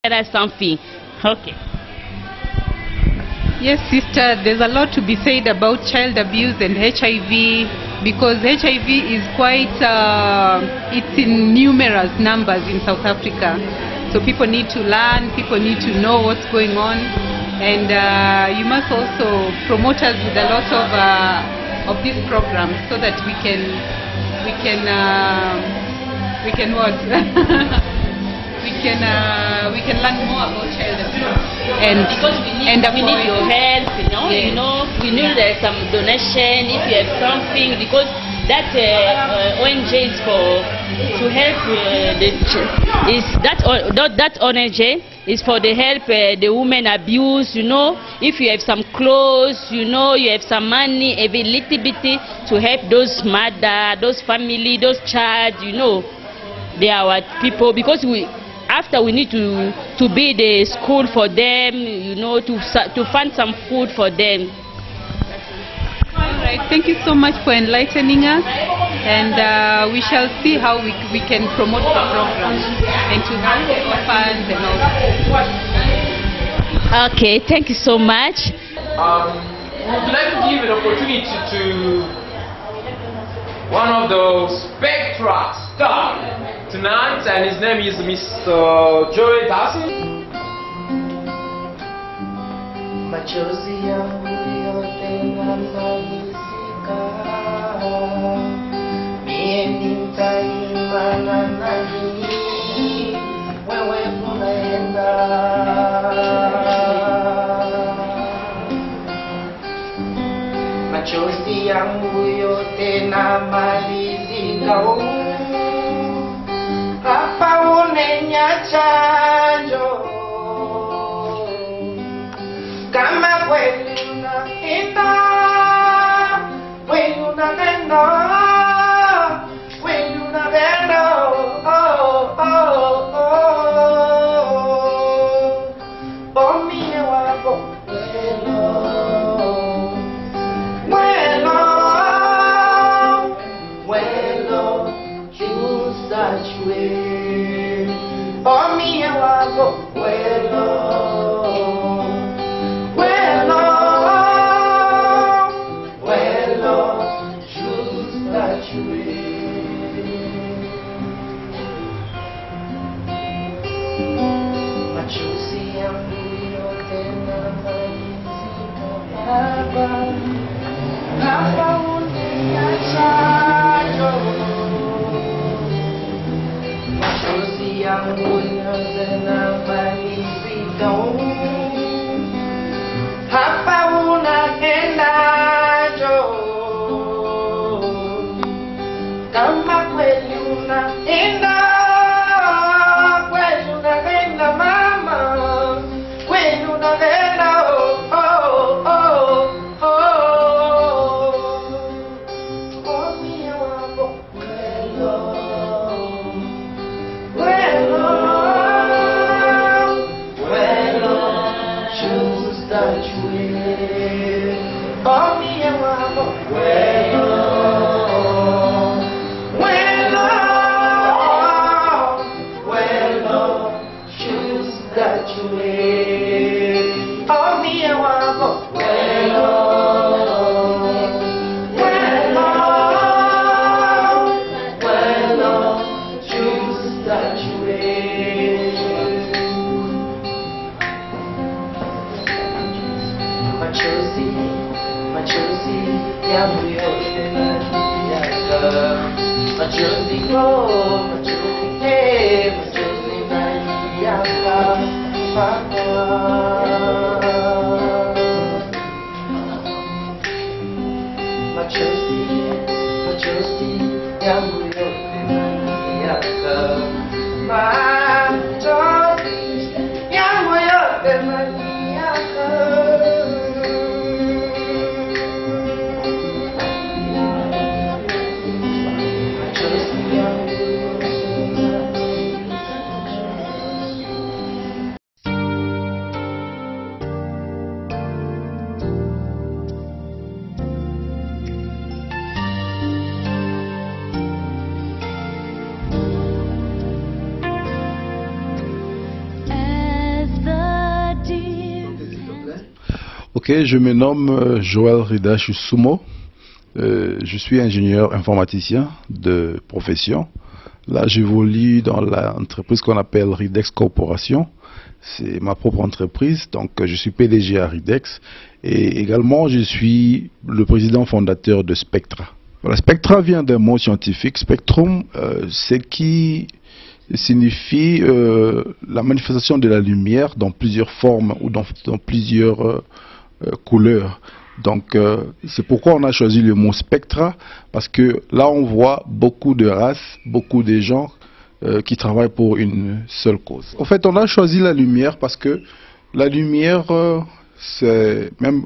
There is something. Okay. Yes, sister, there's a lot to be said about child abuse and HIV, because HIV is quite, it's in numerous numbers in South Africa. So people need to learn, people need to know what's going on, and you must also promote us with a lot of these programs so that we can what? we can learn more about child abuse. And because we need your help, you know. Yes. You know, we need some donation if you have something, because that ONG is to help that ONG is for the help the women abuse. You know, if you have some clothes, you know, you have some money, every little bit to help those mother, those family, those child. You know, they are our people, because after we need to build a school for them, you know, to fund some food for them. All right, thank you so much for enlightening us, and we shall see how we can promote the program and to help orphans and all that. Okay, thank you so much. Would like to give an opportunity to one of the Spectra stars tonight, and his name is Mr. Joey Dawson. Machozi yangu yote namalizika, mie nitaimba na nani, wewe unaenda. Machozi yangu yote namalizika, hapa unenyachajo, kama kweli unaenda, kweli unapenda, kweli unapenda, omie wako welo, jusachwe, omie wako welo. Hapa unaendajo, kama kweli unaenda, kweli unaenda mama, kweli unaenda, omie wako welo, omie wako welo, omie wako welo, machozi yangu yote naliyaka, machozi machozi naliyaka, machozi yangu yote naliyaka, machozi yangu yote naliyaka. Ok, je me nomme Joël Ridache Sumo. Je suis ingénieur informaticien de profession. Là, j'évolue dans l'entreprise qu'on appelle Ridex Corporation. C'est ma propre entreprise, donc je suis PDG à Ridex. Et également, je suis le président fondateur de Spectra. Voilà, Spectra vient d'un mot scientifique. Spectrum, c'est qui signifie la manifestation de la lumière dans plusieurs formes ou dans plusieurs couleurs. Donc c'est pourquoi on a choisi le mot spectra, parce que là on voit beaucoup de races, beaucoup de gens qui travaillent pour une seule cause. En fait, on a choisi la lumière parce que la lumière, c'est même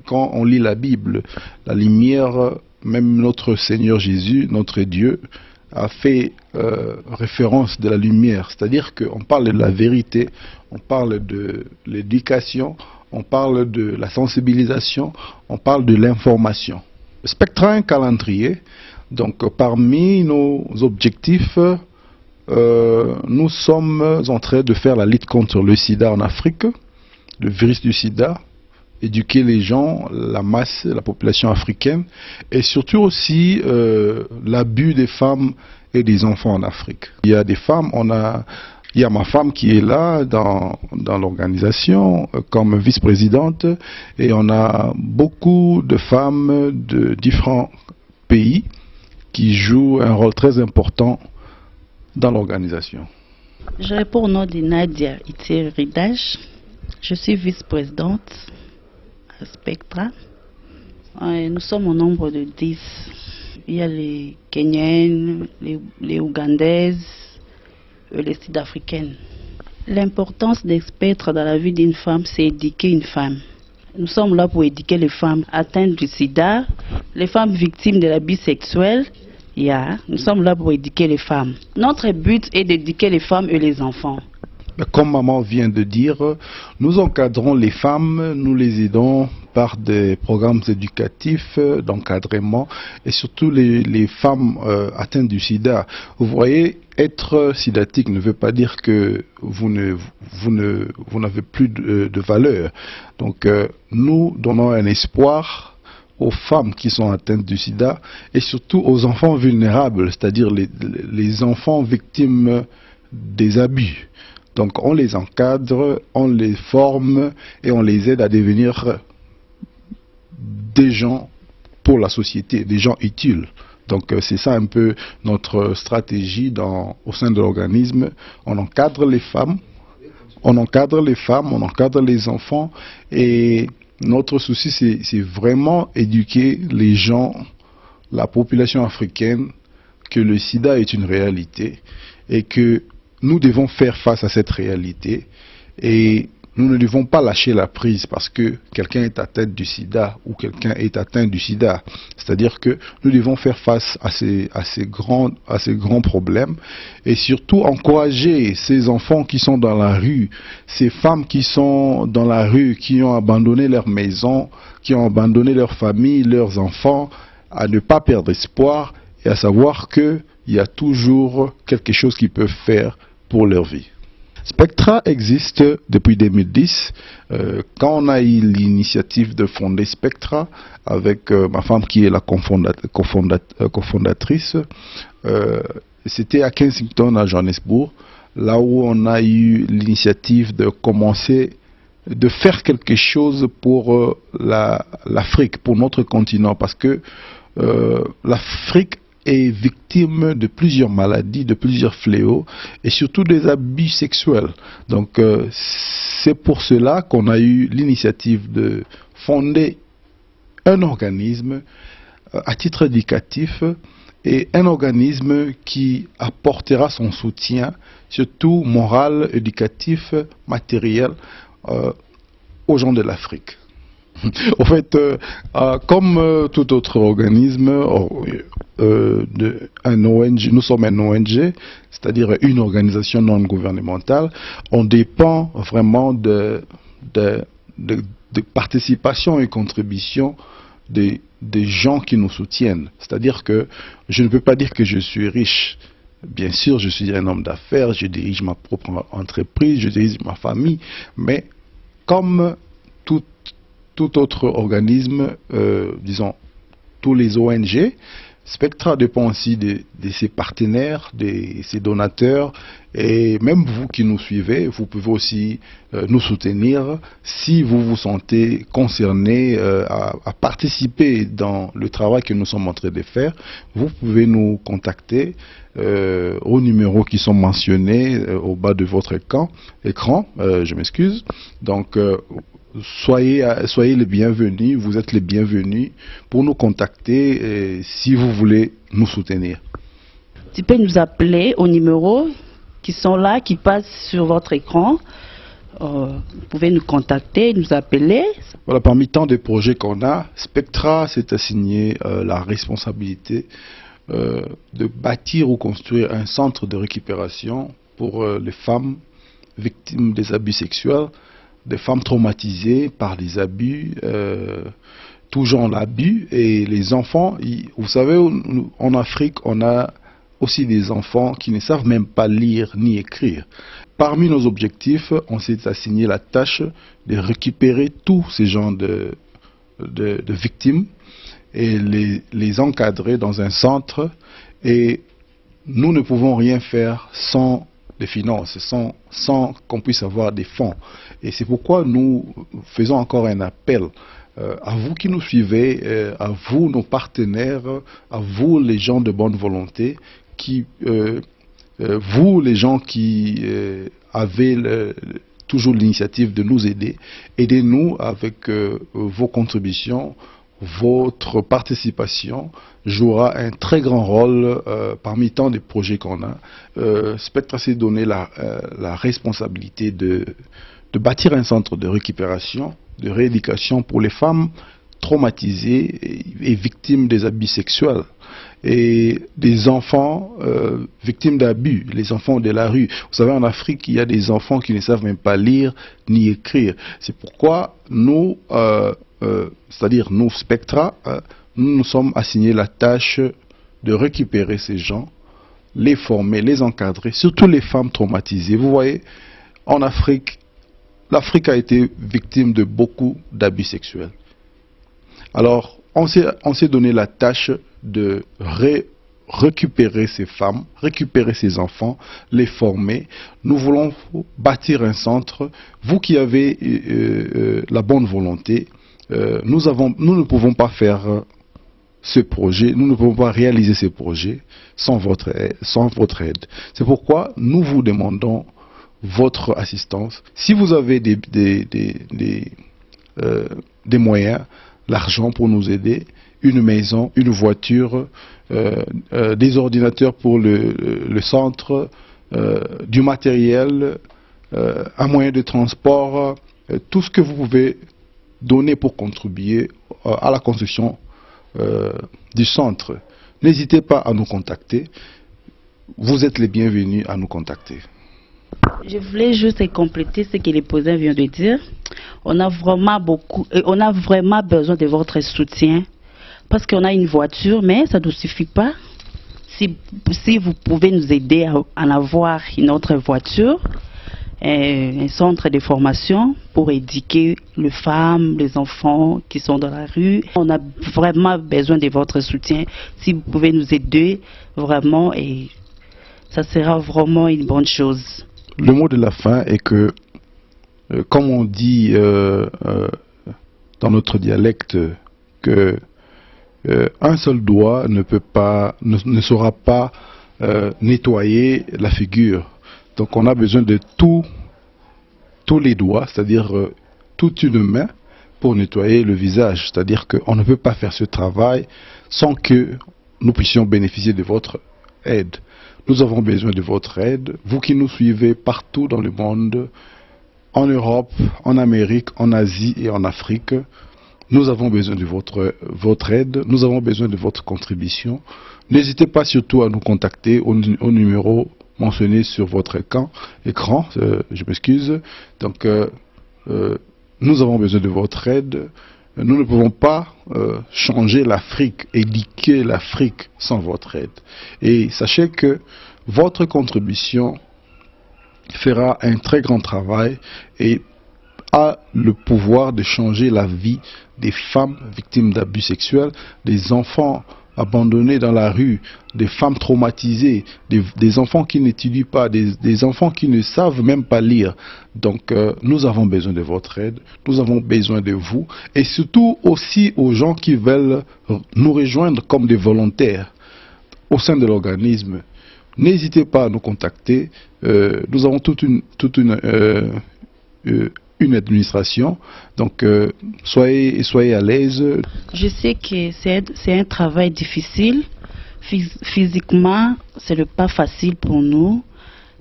quand on lit la Bible, la lumière, même notre Seigneur Jésus, notre Dieu, a fait référence de la lumière, c'est-à-dire qu'on parle de la vérité, on parle de l'éducation, on parle de la sensibilisation, on parle de l'information. Spectra, un calendrier. Donc parmi nos objectifs, nous sommes en train de faire la lutte contre le sida en Afrique, le virus du sida, éduquer les gens, la masse, la population africaine, et surtout aussi l'abus des femmes et des enfants en Afrique. Il y a des femmes, il y a ma femme qui est là dans l'organisation comme vice-présidente, et on a beaucoup de femmes de différents pays qui jouent un rôle très important dans l'organisation. Je réponds au nom de Nadia Itier Ridache. Je suis vice-présidente à Spectra. Nous sommes au nombre de 10. Il y a les Kenyans, les Ougandaises, les Sud-Africaines. L'importance des spectres dans la vie d'une femme, c'est éduquer une femme. Nous sommes là pour éduquer les femmes atteintes du sida, les femmes victimes de l'abus sexuel. Nous sommes là pour éduquer les femmes. Notre but est d'éduquer les femmes et les enfants. Comme maman vient de dire, nous encadrons les femmes, nous les aidons par des programmes éducatifs, d'encadrement, et surtout les femmes atteintes du sida. Vous voyez, être sidatique ne veut pas dire que vous n'avez plus de valeur. Donc nous donnons un espoir aux femmes qui sont atteintes du sida et surtout aux enfants vulnérables, c'est-à-dire les enfants victimes des abus. Donc on les encadre, on les forme et on les aide à devenir des gens pour la société, des gens utiles. Donc c'est ça un peu notre stratégie au sein de l'organisme. On encadre les femmes, on encadre les enfants, et notre souci c'est vraiment éduquer les gens, la population africaine, que le sida est une réalité et que nous devons faire face à cette réalité, et nous ne devons pas lâcher la prise parce que quelqu'un est atteint du sida ou quelqu'un est atteint du sida. C'est-à-dire que nous devons faire face à ces grands problèmes, et surtout encourager ces enfants qui sont dans la rue, ces femmes qui sont dans la rue, qui ont abandonné leur maison, qui ont abandonné leur famille, leurs enfants, à ne pas perdre espoir et à savoir qu'il y a toujours quelque chose qu'ils peuvent faire pour leur vie. Spectra existe depuis 2010. Quand on a eu l'initiative de fonder Spectra avec ma femme qui est la cofondatrice, c'était à Kensington, à Johannesburg, là où on a eu l'initiative de commencer de faire quelque chose pour l'Afrique, pour notre continent, parce que l'Afrique est victime de plusieurs maladies, de plusieurs fléaux, et surtout des abus sexuels. Donc c'est pour cela qu'on a eu l'initiative de fonder un organisme à titre éducatif, et un organisme qui apportera son soutien, surtout moral, éducatif, matériel, aux gens de l'Afrique. En fait, comme tout autre organisme, un ONG, nous sommes un ONG, c'est-à-dire une organisation non gouvernementale. On dépend vraiment de participation et contribution des gens qui nous soutiennent. C'est-à-dire que je ne peux pas dire que je suis riche. Bien sûr, je suis un homme d'affaires, je dirige ma propre entreprise, je dirige ma famille, mais comme tout autre organisme, disons, tous les ONG. Spectra dépend aussi de ses partenaires, de ses donateurs, et même vous qui nous suivez, vous pouvez aussi nous soutenir si vous vous sentez concerné à participer dans le travail que nous sommes en train de faire. Vous pouvez nous contacter aux numéros qui sont mentionnés au bas de votre écran, je m'excuse. Donc, soyez les bienvenus, vous êtes les bienvenus pour nous contacter si vous voulez nous soutenir. Tu peux nous appeler aux numéros qui sont là, qui passent sur votre écran. Vous pouvez nous contacter, nous appeler. Voilà, parmi tant de projets qu'on a, Spectra s'est assigné la responsabilité de bâtir ou construire un centre de récupération pour les femmes victimes des abus sexuels, des femmes traumatisées par les abus, tout genre d'abus, et les enfants. Vous savez, en Afrique, on a aussi des enfants qui ne savent même pas lire ni écrire. Parmi nos objectifs, on s'est assigné la tâche de récupérer tous ces genres de victimes et les encadrer dans un centre. Et nous ne pouvons rien faire sans des finances, sans qu'on puisse avoir des fonds. Et c'est pourquoi nous faisons encore un appel à vous qui nous suivez, à vous nos partenaires, à vous les gens de bonne volonté, vous les gens qui avez toujours l'initiative de nous aider, aidez-nous avec vos contributions. Votre participation jouera un très grand rôle parmi tant de projets qu'on a. Spectra s'est donné la responsabilité de bâtir un centre de récupération, de rééducation pour les femmes traumatisées et victimes des abus sexuels. Et des enfants victimes d'abus, les enfants de la rue. Vous savez, en Afrique, il y a des enfants qui ne savent même pas lire ni écrire. C'est pourquoi nous, c'est-à-dire nous, Spectra, nous nous sommes assignés la tâche de récupérer ces gens, les former, les encadrer, surtout les femmes traumatisées. Vous voyez, en Afrique, l'Afrique a été victime de beaucoup d'abus sexuels. Alors, on s'est donné la tâche de récupérer ces femmes, récupérer ces enfants, les former. Nous voulons bâtir un centre. Vous qui avez la bonne volonté, nous ne pouvons pas faire ce projet, nous ne pouvons pas réaliser ce projet sans votre aide. C'est pourquoi nous vous demandons votre assistance. Si vous avez des moyens, l'argent pour nous aider, une maison, une voiture, des ordinateurs pour le centre, du matériel, un moyen de transport, tout ce que vous pouvez donner pour contribuer à la construction du centre. N'hésitez pas à nous contacter. Vous êtes les bienvenus à nous contacter. Je voulais juste compléter ce que l'épousin vient de dire. On a vraiment besoin de votre soutien parce qu'on a une voiture, mais ça ne suffit pas. Si vous pouvez nous aider à en avoir une autre voiture, un centre de formation pour éduquer les femmes, les enfants qui sont dans la rue. On a vraiment besoin de votre soutien. Si vous pouvez nous aider, vraiment, et ça sera vraiment une bonne chose. Le mot de la fin est que, comme on dit dans notre dialecte, que un seul doigt ne saura pas nettoyer la figure. Donc on a besoin de tous les doigts, c'est-à-dire toute une main pour nettoyer le visage. C'est-à-dire qu'on ne peut pas faire ce travail sans que nous puissions bénéficier de votre aide. Nous avons besoin de votre aide. Vous qui nous suivez partout dans le monde, en Europe, en Amérique, en Asie et en Afrique, nous avons besoin de votre aide. Nous avons besoin de votre contribution. N'hésitez pas surtout à nous contacter au numéro mentionné sur votre écran, je m'excuse. Donc, nous avons besoin de votre aide. Nous ne pouvons pas changer l'Afrique, éduquer l'Afrique sans votre aide. Et sachez que votre contribution fera un très grand travail et a le pouvoir de changer la vie des femmes victimes d'abus sexuels, des enfants abandonnés dans la rue, des femmes traumatisées, des enfants qui n'étudient pas, des enfants qui ne savent même pas lire. Donc nous avons besoin de votre aide, nous avons besoin de vous, et surtout aussi aux gens qui veulent nous rejoindre comme des volontaires au sein de l'organisme. N'hésitez pas à nous contacter. Nous avons toute une administration, donc soyez à l'aise. Je sais que c'est un travail difficile. Physiquement, ce n'est pas facile pour nous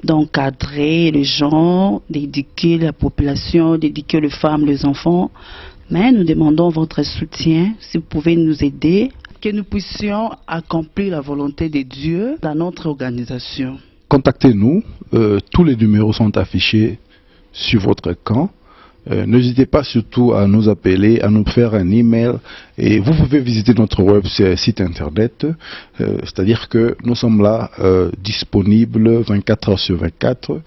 d'encadrer les gens, d'éduquer la population, d'éduquer les femmes, les enfants. Mais nous demandons votre soutien, si vous pouvez nous aider, que nous puissions accomplir la volonté de Dieu dans notre organisation. Contactez-nous, tous les numéros sont affichés sur votre écran. N'hésitez pas surtout à nous appeler, à nous faire un email, et vous pouvez visiter notre site internet, c'est-à-dire que nous sommes là disponibles 24 heures sur 24,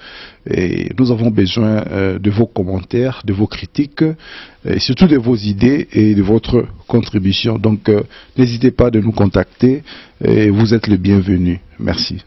et nous avons besoin de vos commentaires, de vos critiques, et surtout de vos idées et de votre contribution. Donc n'hésitez pas de nous contacter, et vous êtes les bienvenus. Merci.